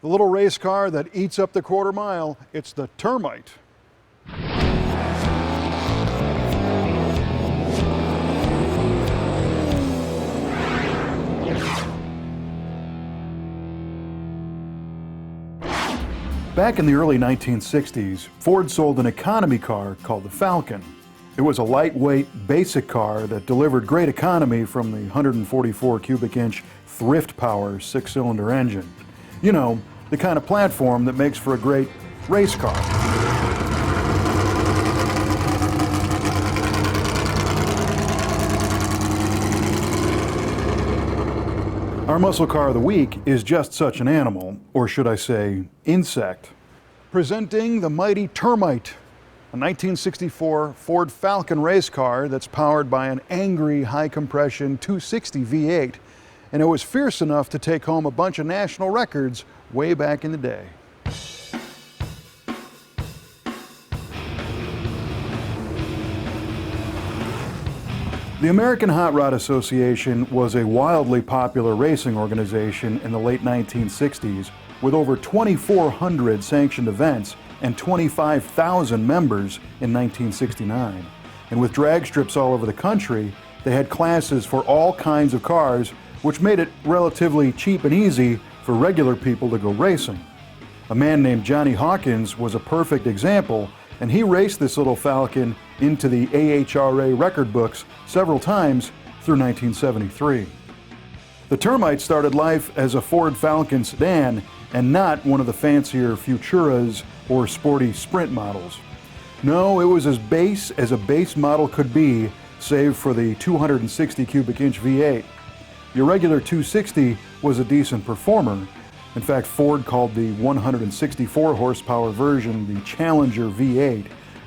The little race car that eats up the quarter mile, it's the Termite. Back in the early 1960s, Ford sold an economy car called the Falcon. It was a lightweight, basic car that delivered great economy from the 144 cubic inch Thrift Power six-cylinder engine. You know, the kind of platform that makes for a great race car. Our muscle car of the week is just such an animal, or should I say, insect. Presenting the mighty Termite, a 1964 Ford Falcon race car that's powered by an angry high-compression 260 V8, and it was fierce enough to take home a bunch of national records way back in the day. The American Hot Rod Association was a wildly popular racing organization in the late 1960s with over 2,400 sanctioned events and 25,000 members in 1969. And with drag strips all over the country, they had classes for all kinds of cars, which made it relatively cheap and easy for regular people to go racing. A man named Johnny Hawkins was a perfect example, and he raced this little Falcon into the AHRA record books several times through 1973. The Termite started life as a Ford Falcon sedan and not one of the fancier Futuras or sporty Sprint models. No, it was as base as a base model could be, save for the 260 cubic inch V8. Your regular 260 was a decent performer. In fact, Ford called the 164 horsepower version the Challenger V8,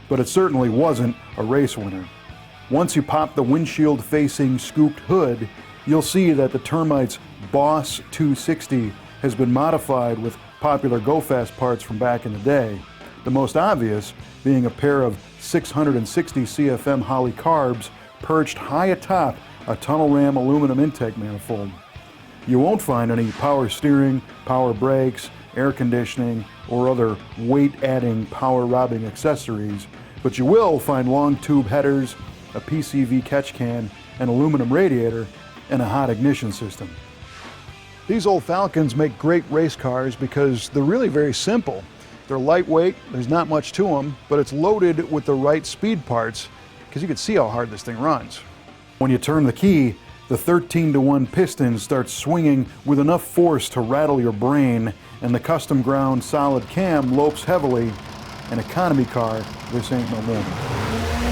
but it certainly wasn't a race winner. Once you pop the windshield-facing scooped hood, you'll see that the Termite's Boss 260 has been modified with popular go-fast parts from back in the day. The most obvious being a pair of 660 CFM Holley carbs perched high atop a tunnel ram aluminum intake manifold. You won't find any power steering, power brakes, air conditioning, or other weight-adding, power-robbing accessories, but you will find long tube headers, a PCV catch can, an aluminum radiator, and a hot ignition system. These old Falcons make great race cars because they're really very simple. They're lightweight, there's not much to them, but it's loaded with the right speed parts because you can see how hard this thing runs. When you turn the key, the 13-to-1 piston starts swinging with enough force to rattle your brain, and the custom ground solid cam lopes heavily. An economy car, this ain't no more.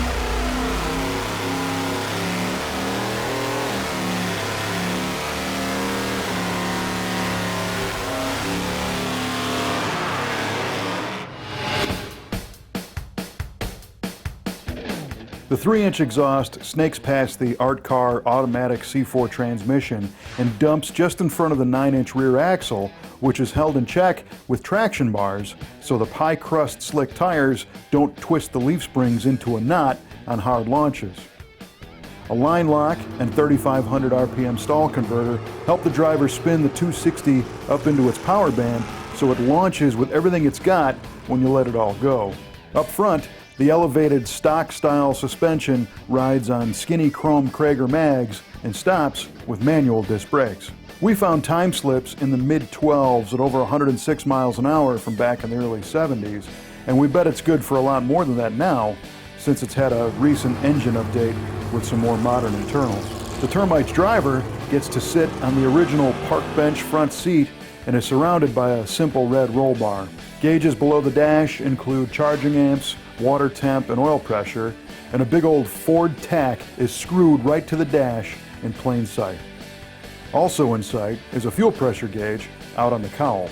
The 3-inch exhaust snakes past the Art Car automatic C4 transmission and dumps just in front of the 9-inch rear axle, which is held in check with traction bars so the pie crust slick tires don't twist the leaf springs into a knot on hard launches. A line lock and 3,500 RPM stall converter help the driver spin the 260 up into its power band so it launches with everything it's got when you let it all go. Up front, the elevated stock-style suspension rides on skinny chrome Krager mags and stops with manual disc brakes. We found time slips in the mid-12s at over 106 miles an hour from back in the early 70s, and we bet it's good for a lot more than that now, since it's had a recent engine update with some more modern internals. The Termite's driver gets to sit on the original park bench front seat and is surrounded by a simple red roll bar. Gauges below the dash include charging amps, water temp, and oil pressure, and a big old Ford tack is screwed right to the dash in plain sight. Also in sight is a fuel pressure gauge out on the cowl.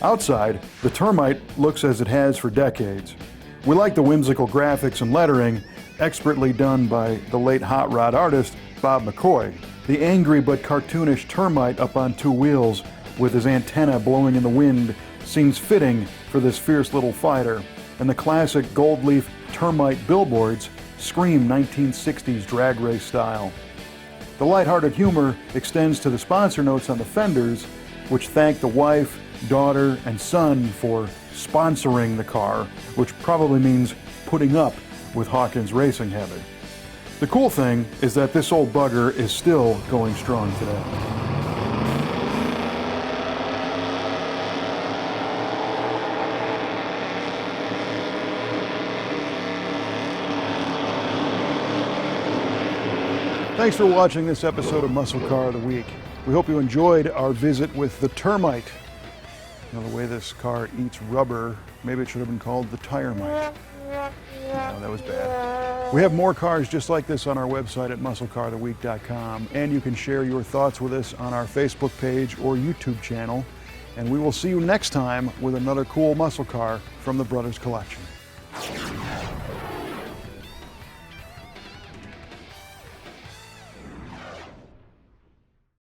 Outside, the Termite looks as it has for decades. We like the whimsical graphics and lettering, expertly done by the late hot rod artist Bob McCoy. The angry but cartoonish Termite up on two wheels with his antenna blowing in the wind seems fitting for this fierce little fighter, and the classic gold leaf Termite billboards scream 1960s drag race style. The lighthearted humor extends to the sponsor notes on the fenders, which thank the wife, daughter, and son for sponsoring the car, which probably means putting up with Hawkins' racing habit. The cool thing is that this old bugger is still going strong today. Thanks for watching this episode of Muscle Car of the Week. We hope you enjoyed our visit with the Termite. You know, the way this car eats rubber, maybe it should have been called the Termite. No, that was bad. We have more cars just like this on our website at musclecaroftheweek.com, and you can share your thoughts with us on our Facebook page or YouTube channel. And we will see you next time with another cool muscle car from the Brothers Collection.